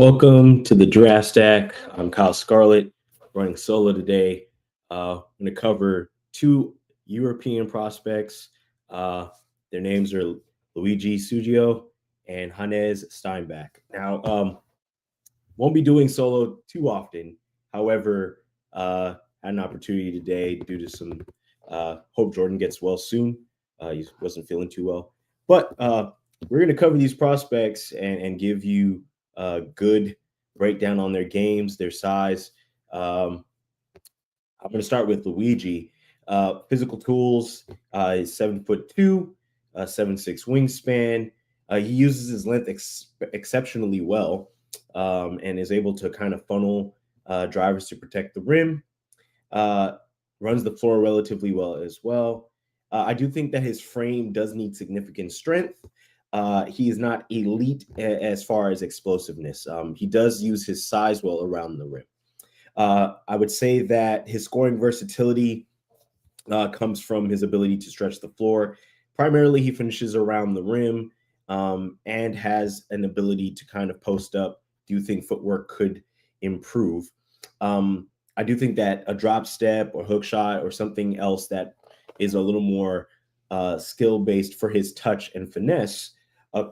Welcome to the Draft Stack. I'm Kyle Scarlett, running solo today. I'm going to cover two European prospects. Uh, their names are Luigi Sugio and Hannes Steinbach. Now, won't be doing solo too often. However, had an opportunity today due to some hope Jordan gets well soon. He wasn't feeling too well, but we're going to cover these prospects and give you a good breakdown on their games, their size. I'm going to start with Luigi. Physical tools. He's 7'2", 7'6" wingspan. He uses his length exceptionally well, and is able to kind of funnel drivers to protect the rim. Uh, Runs the floor relatively well as well. I do think that his frame does need significant strength. He is not elite as far as explosiveness. He does use his size well around the rim. I would say that his scoring versatility comes from his ability to stretch the floor. Primarily, he finishes around the rim and has an ability to kind of post up. Do you think footwork could improve? I do think that a drop step or hook shot or something else that is a little more skill based for his touch and finesse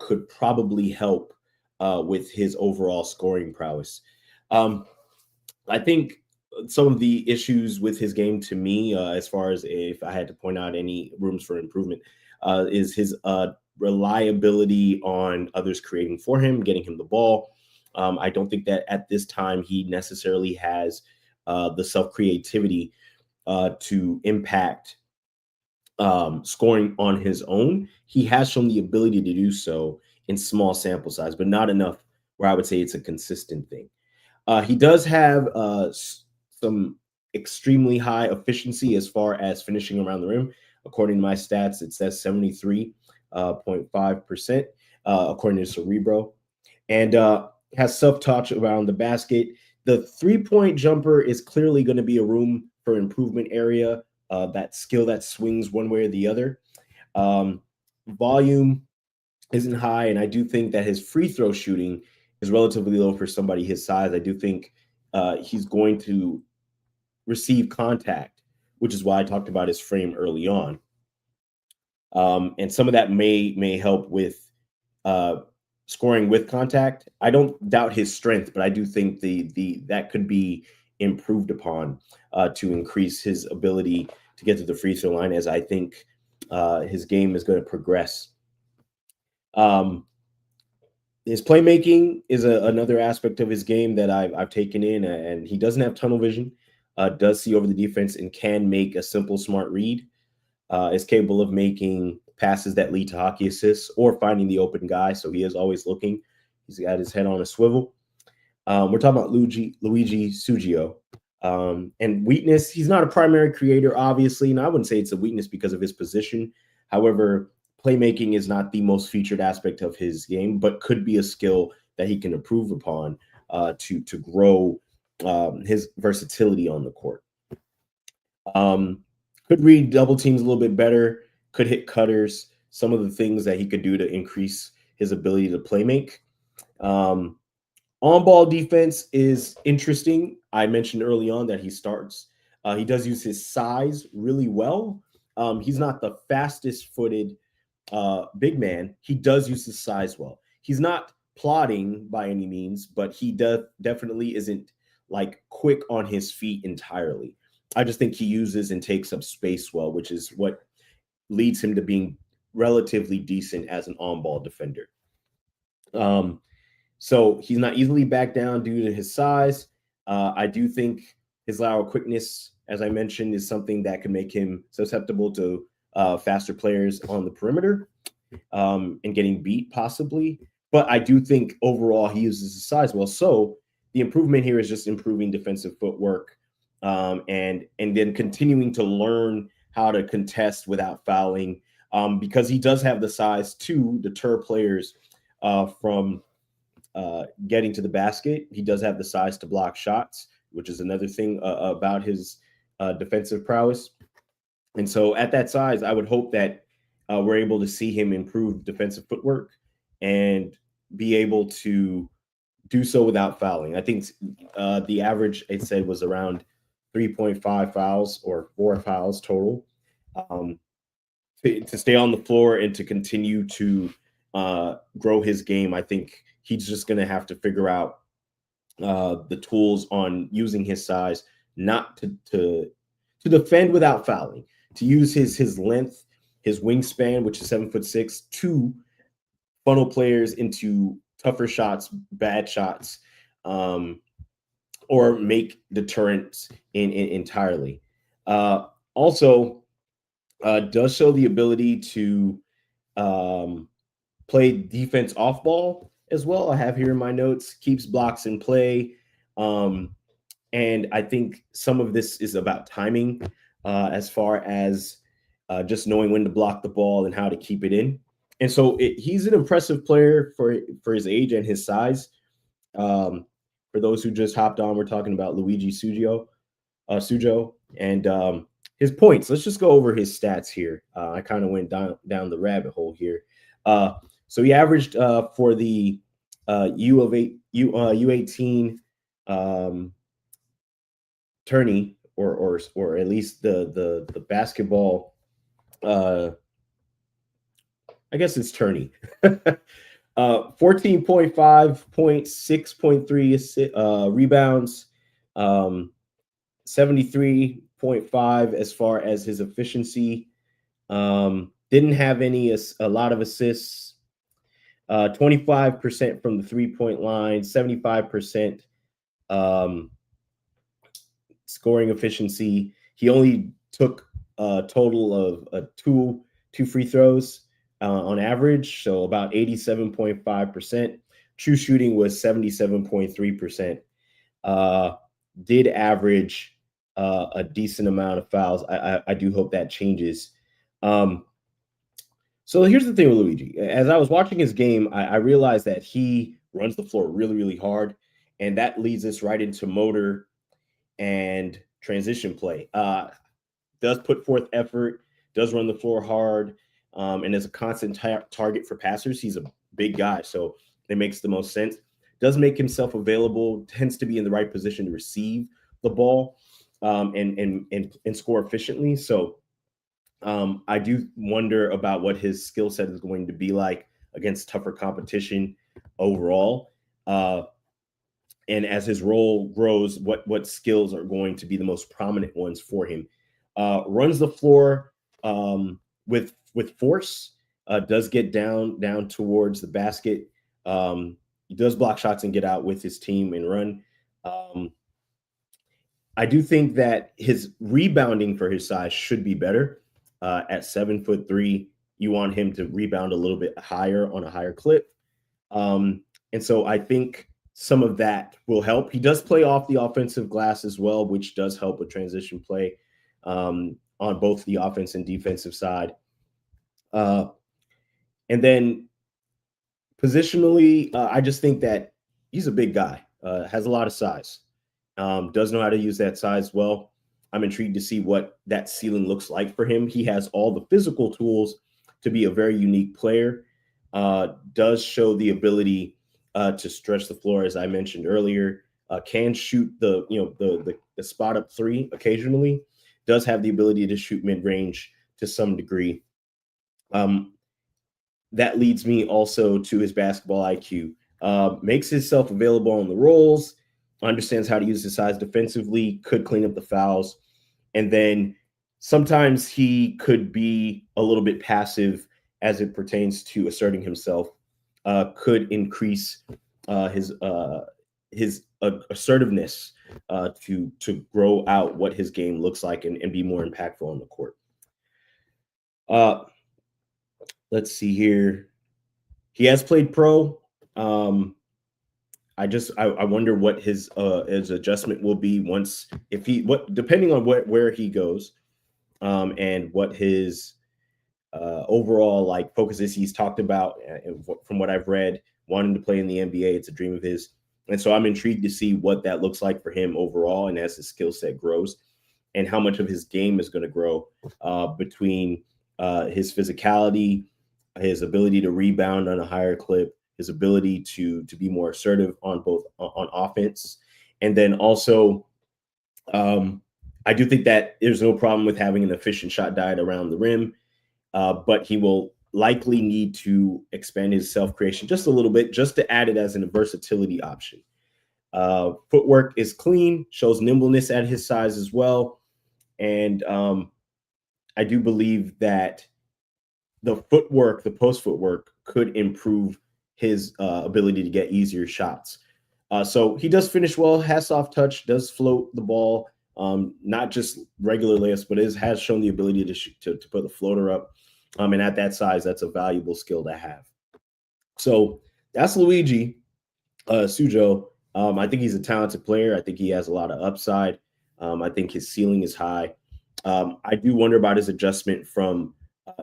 could probably help with his overall scoring prowess. I think some of the issues with his game to me, as far as if I had to point out any rooms for improvement, is his reliability on others creating for him, getting him the ball. I don't think that at this time he necessarily has the self creativity to impact scoring on his own. He has shown the ability to do so in small sample size, but not enough where I would say it's a consistent thing. He does have some extremely high efficiency as far as finishing around the rim. According to my stats, it says 73.5%, according to Cerebro. And has self-touch around the basket. The three-point jumper is clearly going to be a room for improvement area. That skill that swings one way or the other. Volume isn't high, and I do think that his free throw shooting is relatively low for somebody his size. I do think he's going to receive contact, which is why I talked about his frame early on. And some of that may help with scoring with contact. I don't doubt his strength, but I do think the that could be improved upon to increase his ability to get to the free throw line, as I think his game is going to progress. His playmaking is another aspect of his game that I've taken in, and he doesn't have tunnel vision, does see over the defense, and can make a simple, smart read. Is capable of making passes that lead to hockey assists or finding the open guy, so he is always looking. He's got his head on a swivel. We're talking about Luigi Sugio. And weakness, he's not a primary creator, obviously, and I wouldn't say it's a weakness because of his position. However, playmaking is not the most featured aspect of his game, but could be a skill that he can improve upon to grow his versatility on the court. Could read double teams a little bit better, could hit cutters, some of the things that he could do to increase his ability to play make. On-ball defense is interesting. I mentioned early on that he starts. He does use his size really well. He's not the fastest-footed big man. He does use his size well. He's not plodding by any means, but he definitely isn't like quick on his feet entirely. I just think he uses and takes up space well, which is what leads him to being relatively decent as an on-ball defender. So he's not easily backed down due to his size. I do think his lateral quickness, as I mentioned, is something that can make him susceptible to faster players on the perimeter and getting beat possibly. But I do think overall he uses his size well. So the improvement here is just improving defensive footwork and then continuing to learn how to contest without fouling because he does have the size to deter players from getting to the basket. He does have the size to block shots, which is another thing about his defensive prowess. And so at that size, I would hope that we're able to see him improve defensive footwork and be able to do so without fouling. I think the average it said was around 3.5 fouls or 4 fouls total. Um, to stay on the floor and to continue to grow his game, I think he's just going to have to figure out the tools on using his size, not to defend without fouling, to use his length, his wingspan, which is 7'6", to funnel players into tougher shots, bad shots, um, or make deterrents entirely. Also, does show the ability to um, play defense off ball as well. I have here in my notes, keeps blocks in play. Um, and I think some of this is about timing, as far as just knowing when to block the ball and how to keep it in. And so he's an impressive player for his age and his size. For those who just hopped on, we're talking about Luigi Sujo, and his points. Let's just go over his stats here. I kind of went down the rabbit hole here. So he averaged for the U18 tourney, or at least the basketball. I guess it's tourney. 14.5 points, 6.3 rebounds, 73.5 as far as his efficiency. Didn't have a lot of assists. 25% from the 3-point line, 75% scoring efficiency. He only took a total of two free throws on average, so about 87.5%. True shooting was 77.3%. Did average a decent amount of fouls. I do hope that changes. So here's the thing with Luigi. As I was watching his game, I realized that he runs the floor really, really hard, and that leads us right into motor and transition play. Does put forth effort, does run the floor hard, and is a constant target for passers. He's a big guy, so it makes the most sense. Does make himself available, tends to be in the right position to receive the ball, and score efficiently. So I do wonder about what his skill set is going to be like against tougher competition overall. And as his role grows, what skills are going to be the most prominent ones for him? Runs the floor with force. Does get down towards the basket. He does block shots and get out with his team and run. I do think that his rebounding for his size should be better. At 7'3", you want him to rebound a little bit higher on a higher clip. And so I think some of that will help. He does play off the offensive glass as well, which does help with transition play on both the offense and defensive side. And then positionally, I just think that he's a big guy, has a lot of size, does know how to use that size well. I'm intrigued to see what that ceiling looks like for him. He has all the physical tools to be a very unique player. Does show the ability to stretch the floor, as I mentioned earlier. Can shoot the spot up three occasionally. Does have the ability to shoot mid range to some degree. That leads me also to his basketball IQ. Makes himself available on the rolls. Understands how to use his size defensively. Could clean up the fouls, and then sometimes he could be a little bit passive as it pertains to asserting himself. Could increase his assertiveness to grow out what his game looks like and be more impactful on the court. Let's see here. He has played pro. I wonder what his adjustment will be depending on where he goes, and what his overall like focus is. He's talked about, from what I've read, wanting to play in the NBA. It's a dream of his, and so I'm intrigued to see what that looks like for him overall, and as his skill set grows, and how much of his game is going to grow between his physicality, his ability to rebound on a higher clip, his ability to be more assertive on both on offense, and then also I do think that there's no problem with having an efficient shot diet around the rim, but he will likely need to expand his self creation just a little bit, just to add it as a versatility option. Footwork is clean, shows nimbleness at his size as well, and I do believe that the footwork, the post footwork, could improve his ability to get easier shots. So he does finish well, has soft touch, does float the ball, not just regular layups, but has shown the ability to put the floater up. And at that size, that's a valuable skill to have. So that's Luigi Sujo. I think he's a talented player. I think he has a lot of upside. I think his ceiling is high. I do wonder about his adjustment from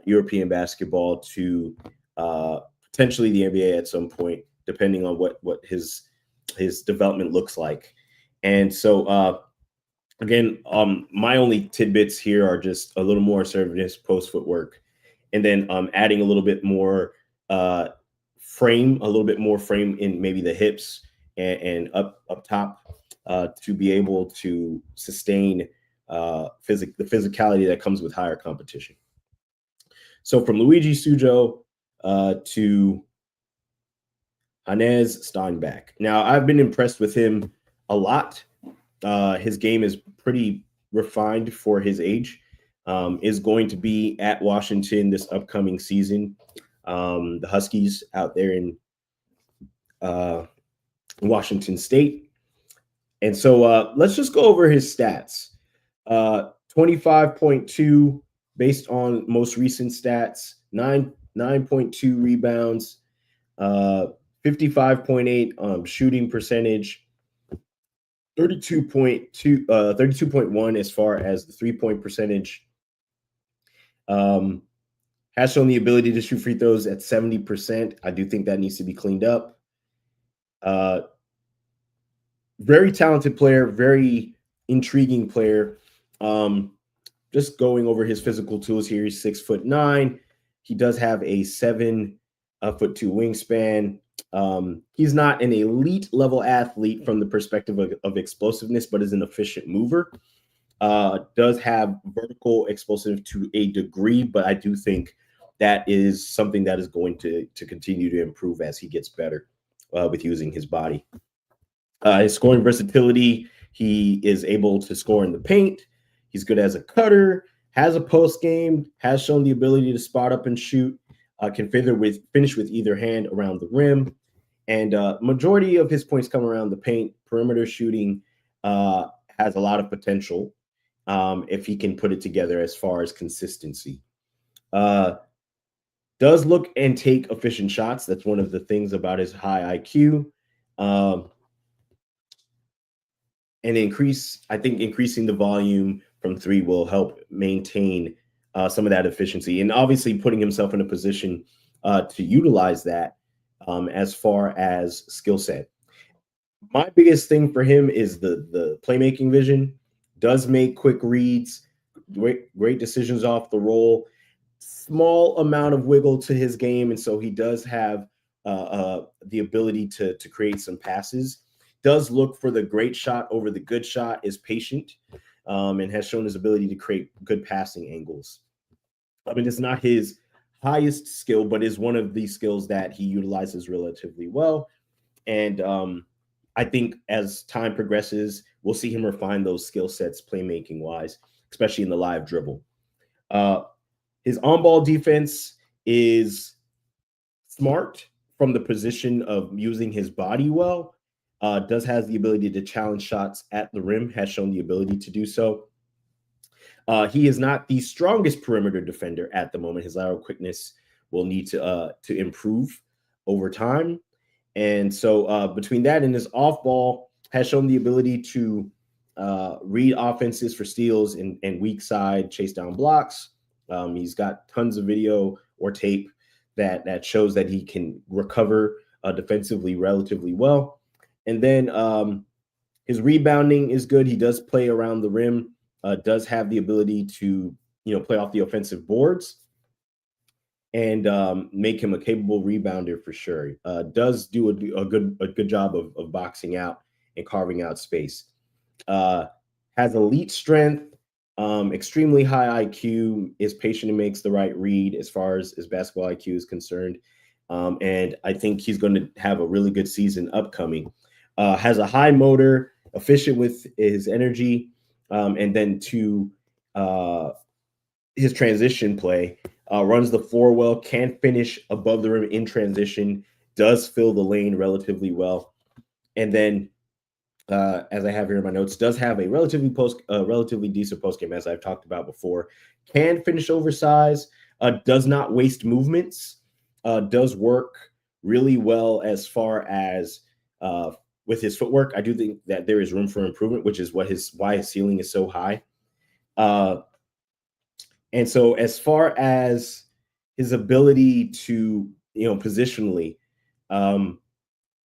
European basketball to potentially the NBA at some point, depending on what his development looks like. And so again, my only tidbits here are just a little more assertiveness, post footwork, and then adding a little bit more frame, a little bit more frame in maybe the hips and up top to be able to sustain the physicality that comes with higher competition. So from Luigi Sujo to Hannes Steinbach. Now, I've been impressed with him a lot. His game is pretty refined for his age. Is going to be at Washington this upcoming season. The Huskies out there in Washington State. And so let's just go over his stats. 25.2 based on most recent stats, 9.2 rebounds, 55.8 shooting percentage, 32.1 as far as the 3-point percentage. Has shown the ability to shoot free throws at 70%. I do think that needs to be cleaned up. Very talented player, very intriguing player. Just going over his physical tools here, he's 6'9". He does have a 7'2" wingspan. He's not an elite level athlete from the perspective of explosiveness, but is an efficient mover. Does have vertical explosive to a degree, but I do think that is something that is going to continue to improve as he gets better with using his body. His scoring versatility, he is able to score in the paint. He's good as a cutter, has a post game, has shown the ability to spot up and shoot, can finish with either hand around the rim. And majority of his points come around the paint. Perimeter shooting has a lot of potential if he can put it together as far as consistency. Does look and take efficient shots. That's one of the things about his high IQ. And increasing the volume from three will help maintain some of that efficiency, and obviously putting himself in a position to utilize that as far as skill set. My biggest thing for him is the playmaking vision. Does make quick reads, great decisions off the roll, small amount of wiggle to his game, and so he does have the ability to create some passes. Does look for the great shot over the good shot, is patient, and has shown his ability to create good passing angles. I mean, it's not his highest skill, but is one of the skills that he utilizes relatively well. And I think as time progresses, we'll see him refine those skill sets playmaking wise, especially in the live dribble. His on-ball defense is smart from the position of using his body well. Does has the ability to challenge shots at the rim, has shown the ability to do so. He is not the strongest perimeter defender at the moment. His lateral quickness will need to improve over time. And so between that and his off ball, has shown the ability to read offenses for steals and weak side chase down blocks. He's got tons of video or tape that shows that he can recover defensively relatively well. And then his rebounding is good. He does play around the rim, does have the ability to play off the offensive boards. and make him a capable rebounder for sure. Does do a good job of boxing out and carving out space. Uh, has elite strength, extremely high IQ, is patient and makes the right read as far as his basketball IQ is concerned. And I think he's going to have a really good season upcoming. Has a high motor, efficient with his energy, and then to his transition play, runs the floor well, can finish above the rim in transition, does fill the lane relatively well, and then as I have here in my notes, does have a relatively decent post game, as I've talked about before. Can finish oversized, does not waste movements, does work really well as far as with his footwork. I do think that there is room for improvement, which is why his ceiling is so high. Uh, and so, as far as his ability to, positionally, um,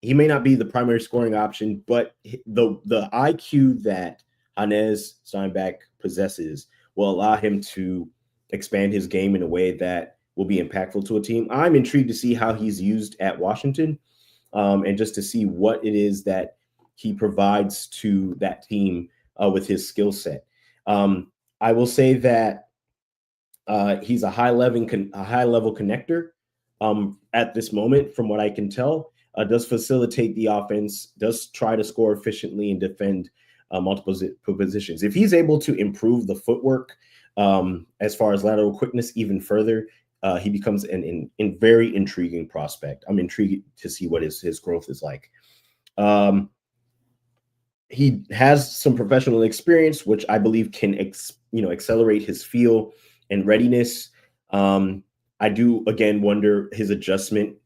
he may not be the primary scoring option, but the IQ that Hannes Steinbach possesses will allow him to expand his game in a way that will be impactful to a team. I'm intrigued to see how he's used at Washington, and just to see what it is that he provides to that team with his skill set. I will say that he's a high level connector at this moment, from what I can tell. Does facilitate the offense, does try to score efficiently and defend multiple positions. If he's able to improve the footwork as far as lateral quickness even further, he becomes an very intriguing prospect. I'm intrigued to see what his growth is like. Um, he has some professional experience, which I believe can accelerate his feel and readiness. I do again wonder his adjustment.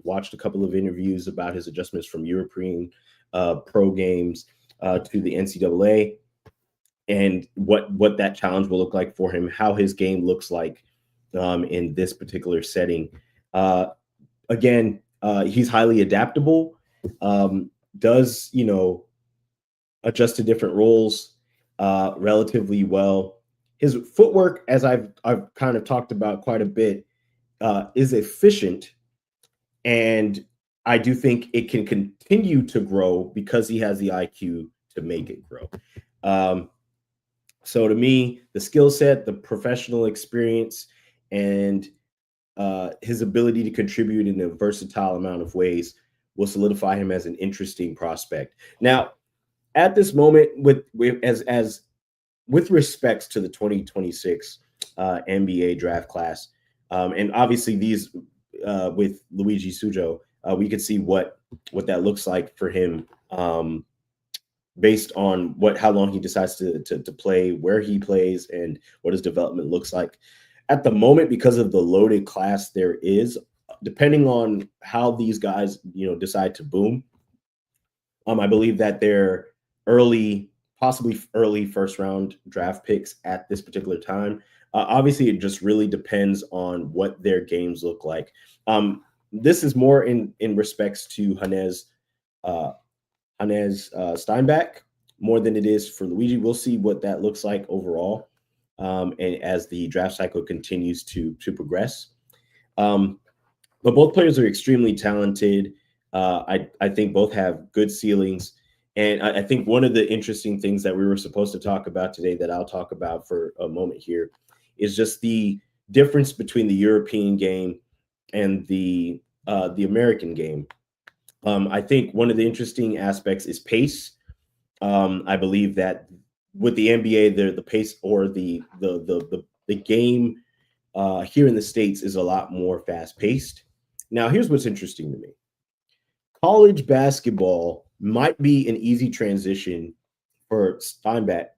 Watched a couple of interviews about his adjustments from European pro games to the NCAA, and what that challenge will look like for him, how his game looks like in this particular setting. Again, he's highly adaptable. Does adjust to different roles relatively well. His footwork, as I've kind of talked about quite a bit, is efficient, and I do think it can continue to grow because he has the IQ to make it grow. Um, so to me, the skill set, the professional experience, and his ability to contribute in a versatile amount of ways will solidify him as an interesting prospect. Now, at this moment, with respects to the 2026 NBA draft class, and obviously these with Luigi Sujo, we could see what that looks like for him, based on how long he decides to play, where he plays, and what his development looks like. At the moment, because of the loaded class there is, depending on how these guys decide to boom, I believe that they're possibly early first round draft picks at this particular time. Obviously, it just really depends on what their games look like. This is more in respects to Hannes Steinbach more than it is for Luigi. We'll see what that looks like overall, and as the draft cycle continues to progress. But both players are extremely talented. I think both have good ceilings. And I think one of the interesting things that we were supposed to talk about today, that I'll talk about for a moment here, is just the difference between the European game and the American game. I think one of the interesting aspects is pace. I believe that with the NBA, the pace, or the game here in the States, is a lot more fast paced. Now, here's what's interesting to me. College basketball might be an easy transition for Steinbach,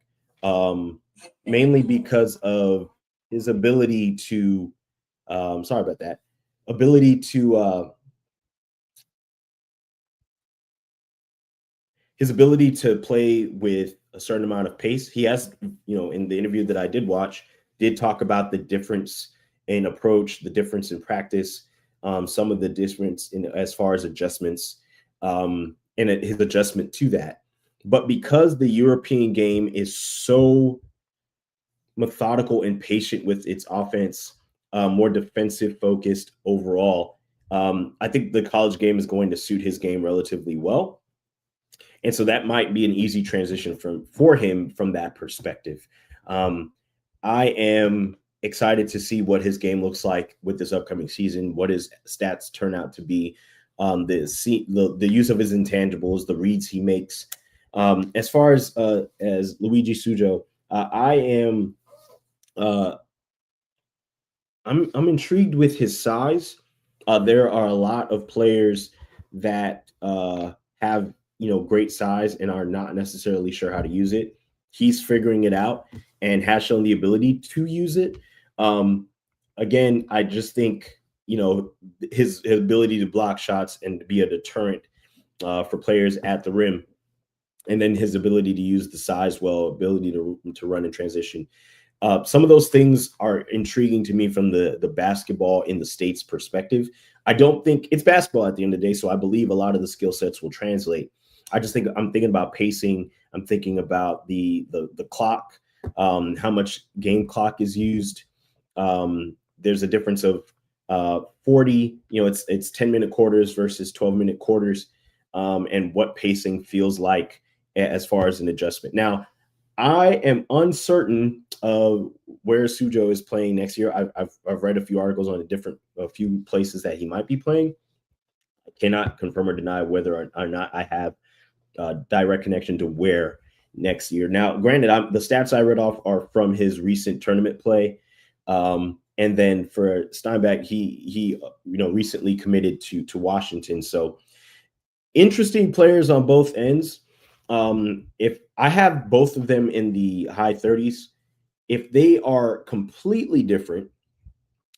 mainly because of his ability to, sorry about that, ability to, his ability to play with a certain amount of pace. He has, in the interview that I did watch, did talk about the difference in approach, the difference in practice, some of the difference in as far as adjustments, and his adjustment to that. But because the European game is so methodical and patient with its offense, more defensive focused overall. I think the college game is going to suit his game relatively well. And so that might be an easy transition for him from that perspective. I am excited to see what his game looks like with this upcoming season, what his stats turn out to be, the use of his intangibles, the reads he makes. As far as Luigi Sujo, I am I'm intrigued with his size. There are a lot of players that have great size and are not necessarily sure how to use it. He's figuring it out and has shown the ability to use it. Again, I just think his ability to block shots and be a deterrent for players at the rim, and then his ability to use the size well, ability to run in transition. Some of those things are intriguing to me from the basketball in the States perspective. I don't think it's basketball at the end of the day, so I believe a lot of the skill sets will translate. I'm thinking about pacing. I'm thinking about the clock, how much game clock is used. There's a difference of 40. It's 10-minute quarters versus 12-minute quarters, and what pacing feels like as far as an adjustment. Now, I am uncertain of where Sujo is playing next year. I've read a few articles on a few places that he might be playing. I cannot confirm or deny whether or not I have direct connection to where next year. Now, granted, the stats I read off are from his recent tournament play, and then for Steinbach, he recently committed to Washington. So interesting players on both ends. If I have both of them in the high 30s, if they are completely different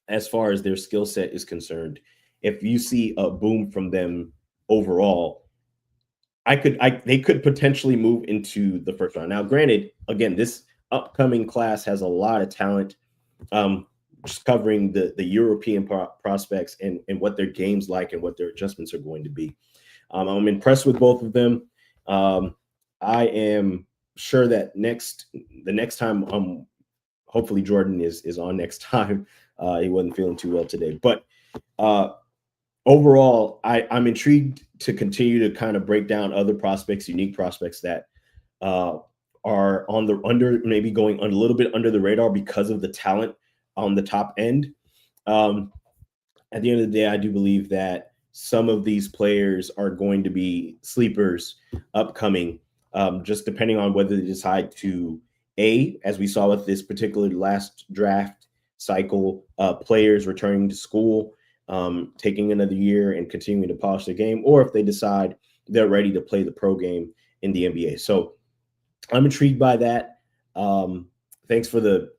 as far as their skill set is concerned, if you see a boom from them overall, they could potentially move into the first round. Now, granted, again, this upcoming class has a lot of talent, just covering the European prospects and what their game's like and what their adjustments are going to be. I'm impressed with both of them. I am sure that the next time, hopefully Jordan is on next time. He wasn't feeling too well today, but overall, I'm intrigued to continue to kind of break down other prospects, unique prospects that are maybe going a little bit under the radar because of the talent on the top end. At the end of the day, I do believe that some of these players are going to be sleepers upcoming, just depending on whether they decide to, as we saw with this particular last draft cycle, players returning to school, taking another year and continuing to polish their game, or if they decide they're ready to play the pro game in the NBA. So I'm intrigued by that. Thanks for the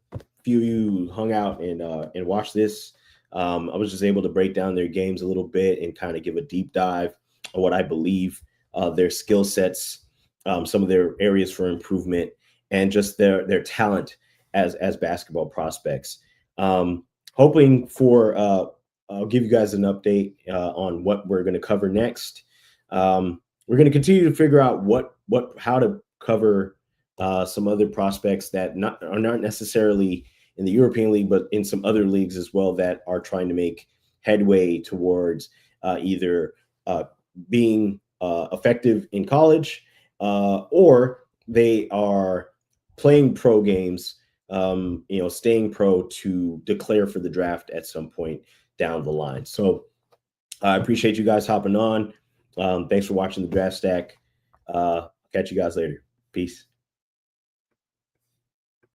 few you hung out and watched this. I was just able to break down their games a little bit and kind of give a deep dive on what I believe their skill sets, some of their areas for improvement, and just their talent as basketball prospects. Hoping for I'll give you guys an update on what we're going to cover next. We're going to continue to figure out how to cover some other prospects that are not necessarily in the European League, but in some other leagues as well that are trying to make headway towards either being effective in college or they are playing pro games, staying pro to declare for the draft at some point down the line. So I appreciate you guys hopping on. Thanks for watching the Draft Stack. Catch you guys later. Peace.